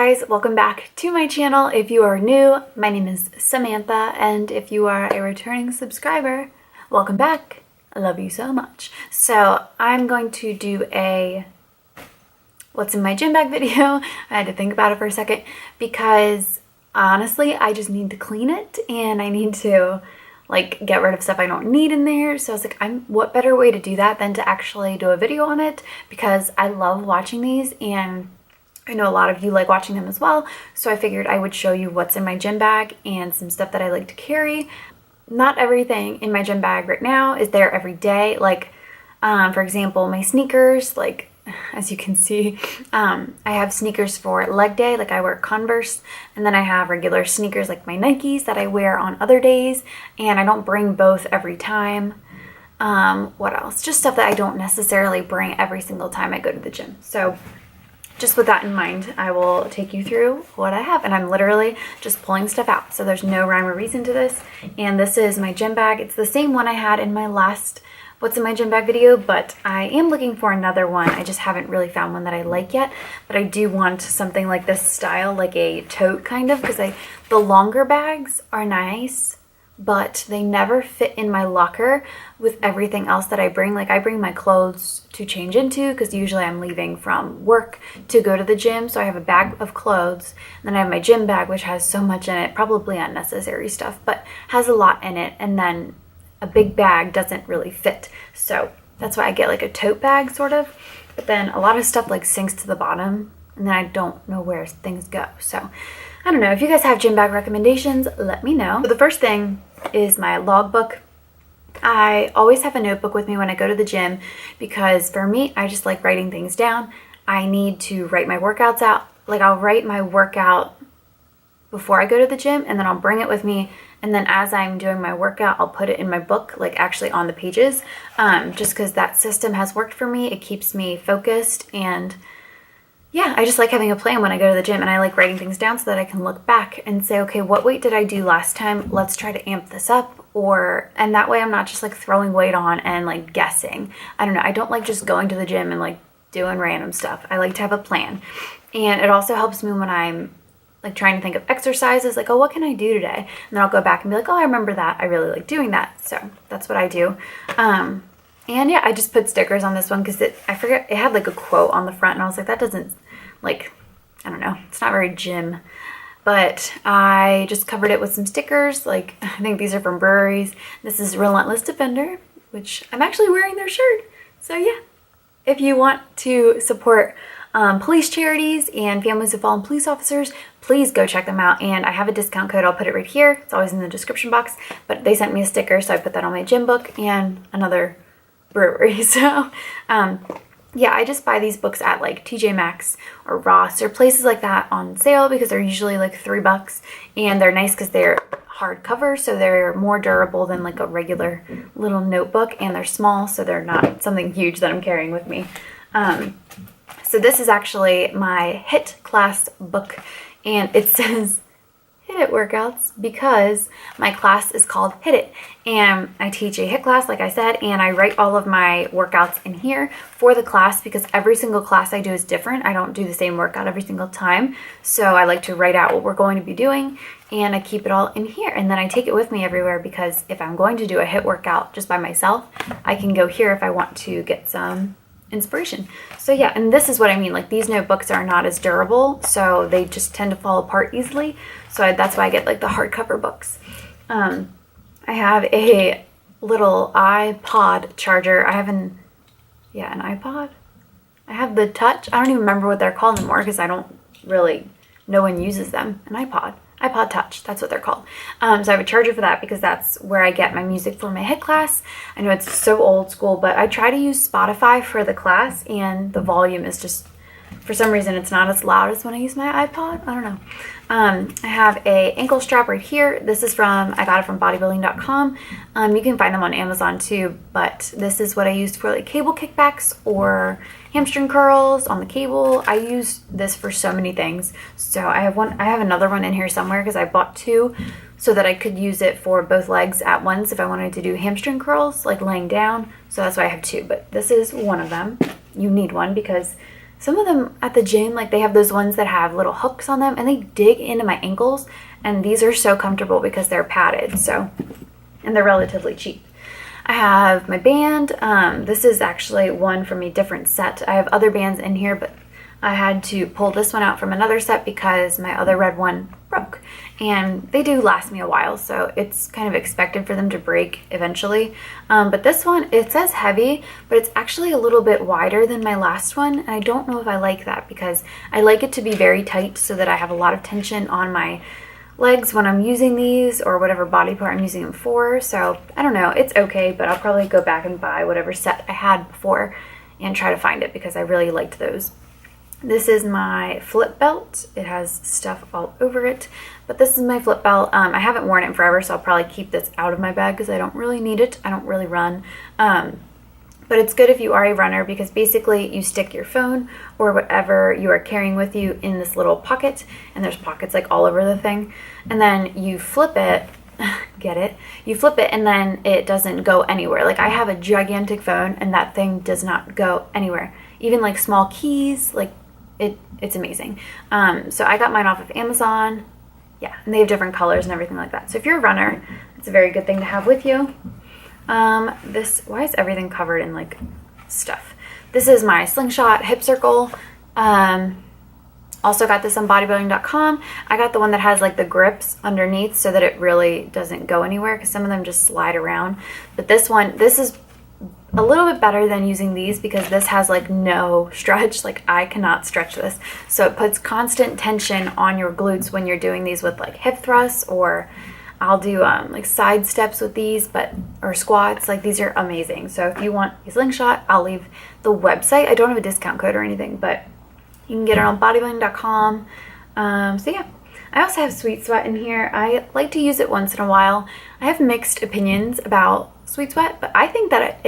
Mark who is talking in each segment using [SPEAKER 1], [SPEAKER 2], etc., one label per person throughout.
[SPEAKER 1] guys, welcome back to my channel. If you are new, my name is Samantha, and if you are a returning subscriber, welcome back. I love you so much. So I'm going to do a what's in my gym bag video. I had to think about it for a second because honestly, I just need to clean it and I need to get rid of stuff I don't need in there. So I was like, what better way to do that than to actually do a video on it, because I love watching these and I know a lot of you like watching them as well. So I figured I would show you what's in my gym bag and some stuff that I like to carry. Not everything in my gym bag right now is there every day. For example, my sneakers, as you can see, I have sneakers for leg day, I wear Converse, and then I have regular sneakers like my Nikes that I wear on other days, and I don't bring both every time. What else? Just stuff that I don't necessarily bring every single time I go to the gym. So just with that in mind, I will take you through what I have, and I'm literally just pulling stuff out. So there's no rhyme or reason to this, and this is my gym bag. It's the same one I had in my last what's in my gym bag video, but I am looking for another one. I just haven't really found one that I like yet, but I do want something like this style, like a tote kind of, because the longer bags are nice, but they never fit in my locker with everything else that I bring. I bring my clothes to change into, because usually I'm leaving from work to go to the gym, so I have a bag of clothes, and then I have my gym bag, which has so much in it, probably unnecessary stuff, but has a lot in it, and then a big bag doesn't really fit. So that's why I get a tote bag sort of, but then a lot of stuff sinks to the bottom, and then I don't know where things go. So I don't know. If you guys have gym bag recommendations, let me know. So the first thing is my logbook. I always have a notebook with me when I go to the gym because for me, I just like writing things down. I need to write my workouts out. I'll write my workout before I go to the gym, and then I'll bring it with me. And then as I'm doing my workout, I'll put it in my book, actually on the pages, just because that system has worked for me. It keeps me focused, and yeah, I just like having a plan when I go to the gym, and I like writing things down so that I can look back and say, okay, what weight did I do last time? Let's try to amp this up. And that way I'm not just throwing weight on and guessing. I don't know. I don't like just going to the gym and doing random stuff. I like to have a plan. And it also helps me when I'm trying to think of exercises, oh, what can I do today? And then I'll go back and be oh, I remember that. I really like doing that. So that's what I do. And yeah, I just put stickers on this one because I forget, it had a quote on the front, and I was that doesn't, I don't know, it's not very gym. But I just covered it with some stickers. I think these are from breweries. This is Relentless Defender, which I'm actually wearing their shirt. So yeah, if you want to support police charities and families of fallen police officers, please go check them out. And I have a discount code. I'll put it right here. It's always in the description box. But they sent me a sticker, so I put that on my gym book and another brewery. So yeah, I just buy these books at TJ Maxx or Ross or places like that on sale because they're usually $3, and they're nice because they're hardcover, so they're more durable than a regular little notebook, and they're small, so they're not something huge that I'm carrying with me. So this is actually my HIIT class book, and it says Hit It workouts because my class is called Hit It, and I teach a HIIT class, like I said, and I write all of my workouts in here for the class because every single class I do is different. I don't do the same workout every single time, so I like to write out what we're going to be doing, and I keep it all in here, and then I take it with me everywhere because if I'm going to do a HIIT workout just by myself, I can go here if I want to get some inspiration. So yeah, and this is what I mean, these notebooks are not as durable, so they just tend to fall apart easily, so that's why I get the hardcover books. I have a little iPod charger. I have an iPod. I have the Touch. I don't even remember what they're called anymore because I don't really, no one uses them. An iPod Touch, that's what they're called. So I have a charger for that because that's where I get my music for my HIIT class. I know it's so old school, but I try to use Spotify for the class, and the volume is just, for some reason, it's not as loud as when I use my iPod. I don't know. I have a ankle strap right here. This is I got it from bodybuilding.com. You can find them on Amazon too, but this is what I used for cable kickbacks or hamstring curls on the cable. I use this for so many things. So I have another one in here somewhere because I bought two so that I could use it for both legs at once if I wanted to do hamstring curls, laying down. So that's why I have two, but this is one of them. You need one because some of them at the gym, like they have those ones that have little hooks on them and they dig into my ankles, and these are so comfortable because they're padded, so, and they're relatively cheap. I have my band. This is actually one from a different set. I have other bands in here, but I had to pull this one out from another set because my other red one broke. And they do last me a while, so it's kind of expected for them to break eventually. But this one, it says heavy, but it's actually a little bit wider than my last one. And I don't know if I like that because I like it to be very tight so that I have a lot of tension on my legs when I'm using these, or whatever body part I'm using them for. So I don't know, it's okay, but I'll probably go back and buy whatever set I had before and try to find it because I really liked those. This is my flip belt. It has stuff all over it, but this is my flip belt. I haven't worn it in forever, so I'll probably keep this out of my bag because I don't really need it. I don't really run. But it's good if you are a runner because basically you stick your phone or whatever you are carrying with you in this little pocket, and there's pockets like all over the thing, and then you flip it, get it? You flip it and then it doesn't go anywhere. Like I have a gigantic phone and that thing does not go anywhere. Even like small keys, like it's amazing. So I got mine off of Amazon. Yeah, and they have different colors and everything like that. So if you're a runner, it's a very good thing to have with you. Why is everything covered in like stuff? This is my slingshot hip circle. Also got this on bodybuilding.com. I got the one that has like the grips underneath so that it really doesn't go anywhere because some of them just slide around. But this is a little bit better than using these because this has like no stretch. Like I cannot stretch this. So it puts constant tension on your glutes when you're doing these with like hip thrusts, or I'll do like side steps with these, or squats. Like these are amazing. So if you want a slingshot, I'll leave the website. I don't have a discount code or anything, but you can get it on bodybuilding.com. So yeah, I also have Sweet Sweat in here. I like to use it once in a while. I have mixed opinions about Sweet Sweat, but I think that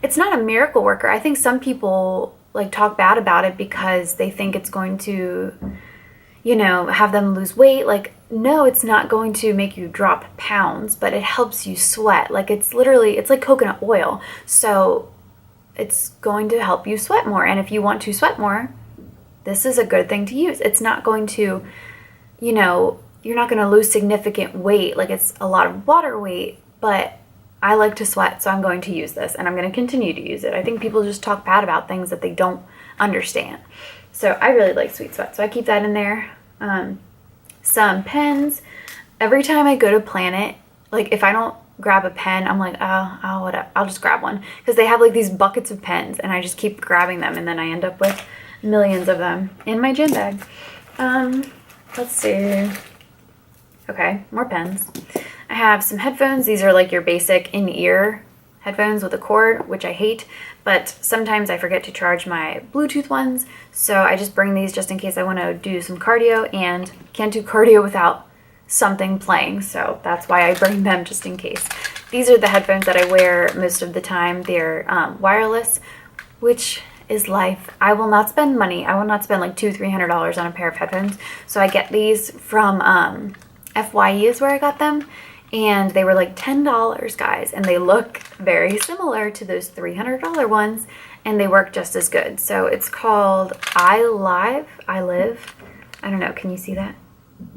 [SPEAKER 1] it's not a miracle worker. I think some people like talk bad about it because they think it's going to, have them lose weight. Like, no, it's not going to make you drop pounds, but it helps you sweat. Like it's like coconut oil. So it's going to help you sweat more. And if you want to sweat more, this is a good thing to use. It's not going to, you're not going to lose significant weight. Like it's a lot of water weight, but I like to sweat, so I'm going to use this and I'm going to continue to use it. I think people just talk bad about things that they don't understand. So I really like Sweet Sweat, so I keep that in there. Some pens. Every time I go to Planet, like if I don't grab a pen, I'm like, oh, whatever. I'll just grab one because they have like these buckets of pens and I just keep grabbing them and then I end up with millions of them in my gym bag. Let's see. Okay, more pens. I have some headphones. These are like your basic in-ear headphones with a cord, which I hate, but sometimes I forget to charge my Bluetooth ones, so I just bring these just in case I want to do some cardio, and can't do cardio without something playing, so that's why I bring them just in case. These are the headphones that I wear most of the time. They're wireless, which is life. I will not spend money. I will not spend like $200-300 on a pair of headphones, so I get these from FYE is where I got them. And they were like $10, guys, and they look very similar to those $300 ones, and they work just as good. So it's called iLive. I don't know, can you see that?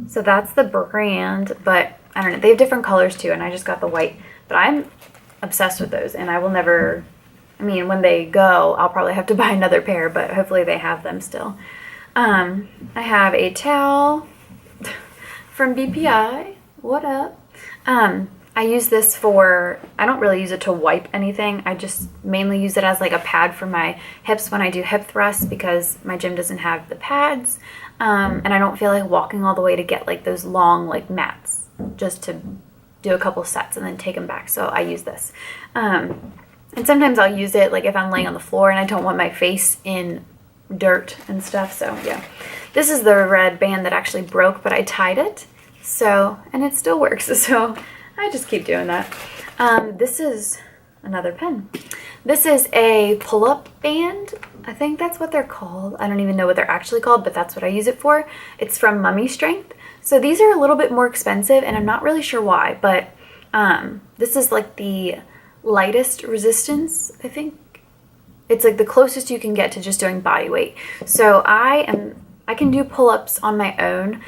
[SPEAKER 1] So that's the brand, but I don't know. They have different colors too, and I just got the white. But I'm obsessed with those, and I will never, when they go, I'll probably have to buy another pair, but hopefully they have them still. I have a towel from BPI. What up? I use this I don't really use it to wipe anything. I just mainly use it as like a pad for my hips when I do hip thrusts because my gym doesn't have the pads. And I don't feel like walking all the way to get like those long like mats just to do a couple sets and then take them back. So I use this. And sometimes I'll use it like if I'm laying on the floor and I don't want my face in dirt and stuff. So yeah, this is the red band that actually broke, but I tied it. So, and it still works, so I just keep doing that. This is another pen. This is a pull-up band. I think that's what they're called. I don't even know what they're actually called, but that's what I use it for. It's from Mummy Strength. So these are a little bit more expensive, and I'm not really sure why, but this is like the lightest resistance, I think. it's like the closest you can get to just doing body weight. So I can do pull-ups on my own,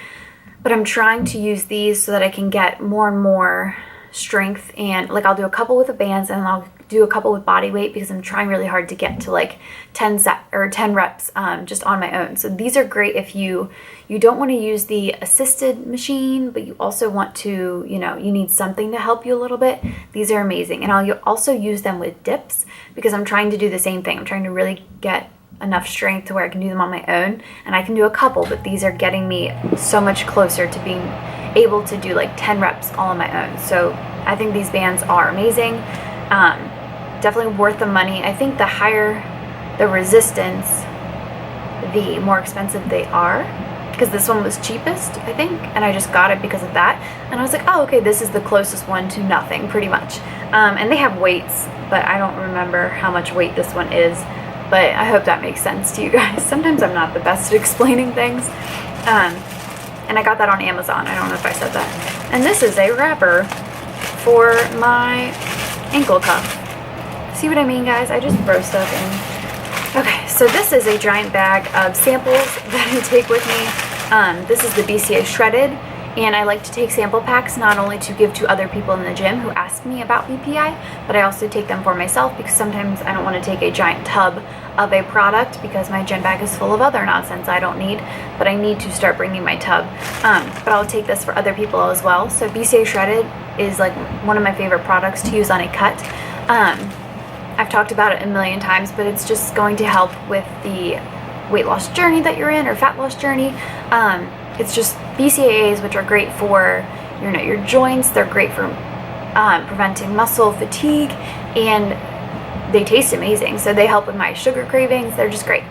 [SPEAKER 1] but I'm trying to use these so that I can get more and more strength, and like I'll do a couple with the bands and I'll do a couple with body weight because I'm trying really hard to get to like 10 reps just on my own. So these are great if you don't want to use the assisted machine, but you also want to, you need something to help you a little bit. These are amazing. And I'll also use them with dips because I'm trying to do the same thing. I'm trying to really get enough strength to where I can do them on my own, and I can do a couple, but these are getting me so much closer to being able to do like 10 reps all on my own. So I think these bands are amazing. Definitely worth the money. I think the higher the resistance, the more expensive they are, because this one was cheapest, I think, and I just got it because of that. And I was like, oh, okay, this is the closest one to nothing, pretty much. And they have weights, but I don't remember how much weight this one is, but I hope that makes sense to you guys. Sometimes I'm not the best at explaining things. And I got that on Amazon. I don't know if I said that. And this is a wrapper for my ankle cuff. See what I mean, guys? I just throw stuff in. Okay, so this is a giant bag of samples that I take with me. This is the BCA Shredded, and I like to take sample packs not only to give to other people in the gym who ask me about BPI, but I also take them for myself because sometimes I don't want to take a giant tub of a product because my gym bag is full of other nonsense I don't need, but I need to start bringing my tub. But I'll take this for other people as well. So BCA Shredded is like one of my favorite products to use on a cut. I've talked about it a million times, but it's just going to help with the weight loss journey that you're in, or fat loss journey. It's just BCAAs, which are great for your joints. They're great for preventing muscle fatigue, and they taste amazing. So they help with my sugar cravings. They're just great.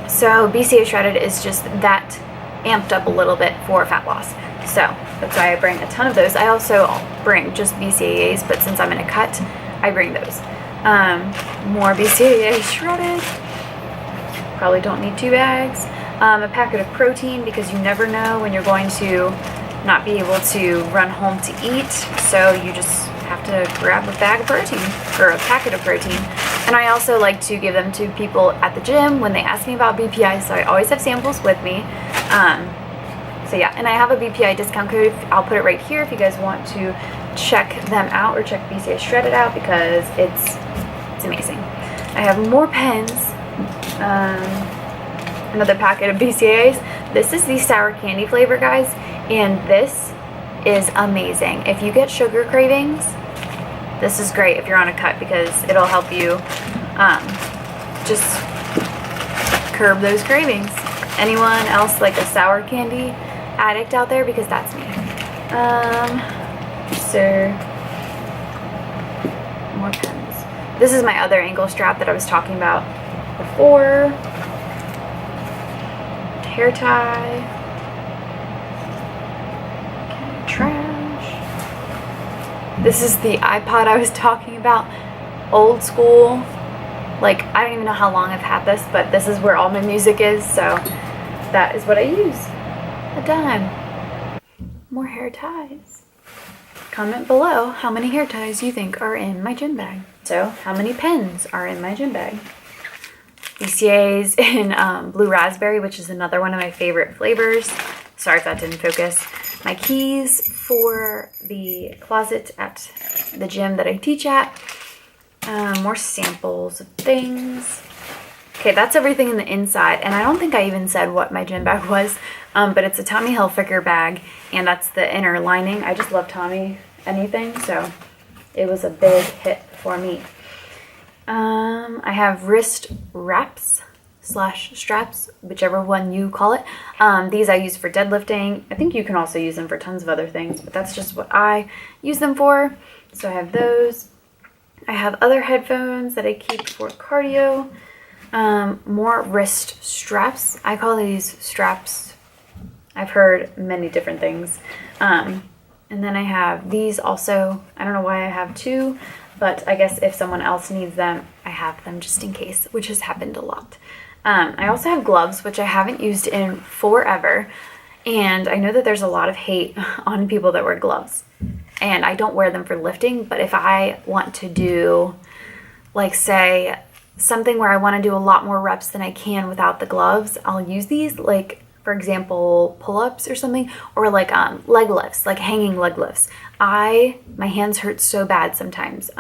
[SPEAKER 1] So BCA Shredded is just that amped up a little bit for fat loss. So that's why I bring a ton of those. I also bring just BCAAs, but since I'm in a cut, I bring those. More BCAA Shredded. Probably don't need 2 bags. A packet of protein, because you never know when you're going to not be able to run home to eat. So you just have to grab a bag of protein, or a packet of protein. And I also like to give them to people at the gym when they ask me about BPI, so I always have samples with me. So yeah, and I have a BPI discount code. I'll put it right here if you guys want to check them out, or check BCA Shredded out, because it's amazing. I have more pens, another packet of BCAAs. This is the sour candy flavor, guys, and this is amazing. If you get sugar cravings, this is great if you're on a cut, because it'll help you just curb those cravings. Anyone else like a sour candy addict out there? Because that's me. So more pens. This is my other ankle strap that I was talking about before. Hair tie. Okay, trash. This is the iPod I was talking about. Old school. Like, I don't even know how long I've had this, but this is where all my music is, so that is what I use. A dime. More hair ties. Comment below how many hair ties you think are in my gym bag. So, how many pens are in my gym bag? BCAAs in blue raspberry, which is another one of my favorite flavors. Sorry if that didn't focus. My keys for the closet at the gym that I teach at. More samples of things. Okay, that's everything in the inside, and I don't think I even said what my gym bag was, but it's a Tommy Hilfiger bag, and that's the inner lining. I just love Tommy anything, so it was a big hit for me. I have wrist wraps / straps, whichever one you call it. These I use for deadlifting. I think you can also use them for tons of other things, but that's just what I use them for. So I have those. I have other headphones that I keep for cardio. More wrist straps. I call these straps. I've heard many different things. And then I have these also. I don't know why I have 2, but I guess if someone else needs them, I have them just in case, which has happened a lot. I also have gloves, which I haven't used in forever. And I know that there's a lot of hate on people that wear gloves. And I don't wear them for lifting, but if I want to do, like, say, something where I want to do a lot more reps than I can without the gloves, I'll use these, like for example, pull-ups or something, or like leg lifts, like hanging leg lifts. My hands hurt so bad sometimes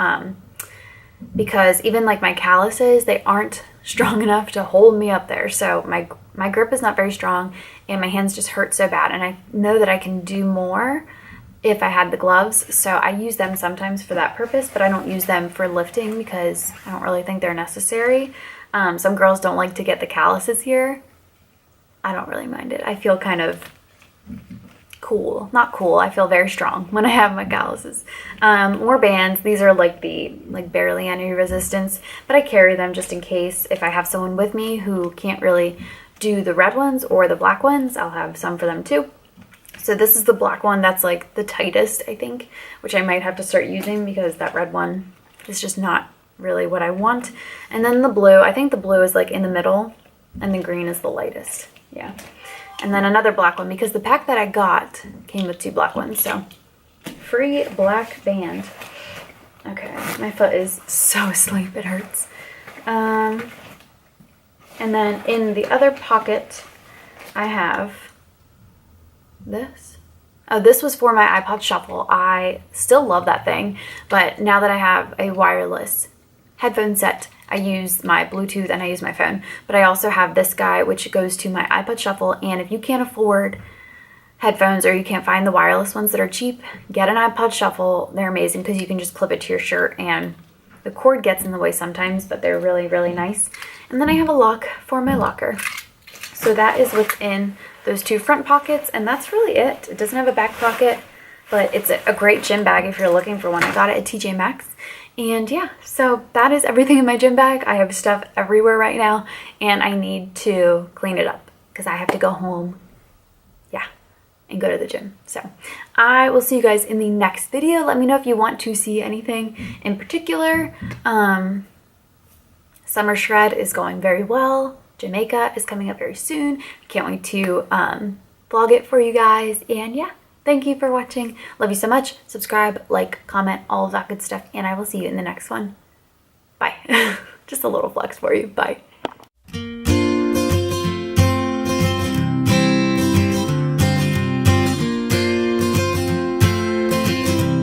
[SPEAKER 1] because even like my calluses, they aren't strong enough to hold me up there. So my grip is not very strong and my hands just hurt so bad. And I know that I can do more if I had the gloves. So I use them sometimes for that purpose, but I don't use them for lifting because I don't really think they're necessary. Some girls don't like to get the calluses here. I don't really mind it. I feel kind of cool. Not cool. I feel very strong when I have my calluses. More bands. These are like barely any resistance, but I carry them just in case if I have someone with me who can't really do the red ones or the black ones. I'll have some for them too. So this is the black one that's like the tightest, I think, which I might have to start using because that red one is just not really what I want. And then the blue, I think the blue is like in the middle and the green is the lightest. Yeah. And then another black one because the pack that I got came with 2 black ones. So free black band. Okay. My foot is so asleep. It hurts. And then in the other pocket, I have this. Oh, this was for my iPod Shuffle. I still love that thing, but now that I have a wireless headphone set, I use my Bluetooth and I use my phone, but I also have this guy which goes to my iPod Shuffle. And if you can't afford headphones or you can't find the wireless ones that are cheap, get an iPod Shuffle. They're amazing because you can just clip it to your shirt and the cord gets in the way sometimes, but they're really, really nice. And then I have a lock for my locker. So that is within those 2 front pockets, and that's really it. It doesn't have a back pocket, but it's a great gym bag if you're looking for one. I got it at TJ Maxx. And yeah, so that is everything in my gym bag. I have stuff everywhere right now, and I need to clean it up because I have to go home, yeah, and go to the gym. So I will see you guys in the next video. Let me know if you want to see anything in particular. Summer Shred is going very well. Jamaica is coming up very soon. Can't wait to vlog it for you guys. And yeah, thank you for watching. Love you so much. Subscribe, like, comment, all of that good stuff. And I will see you in the next one. Bye. Just a little flex for you. Bye.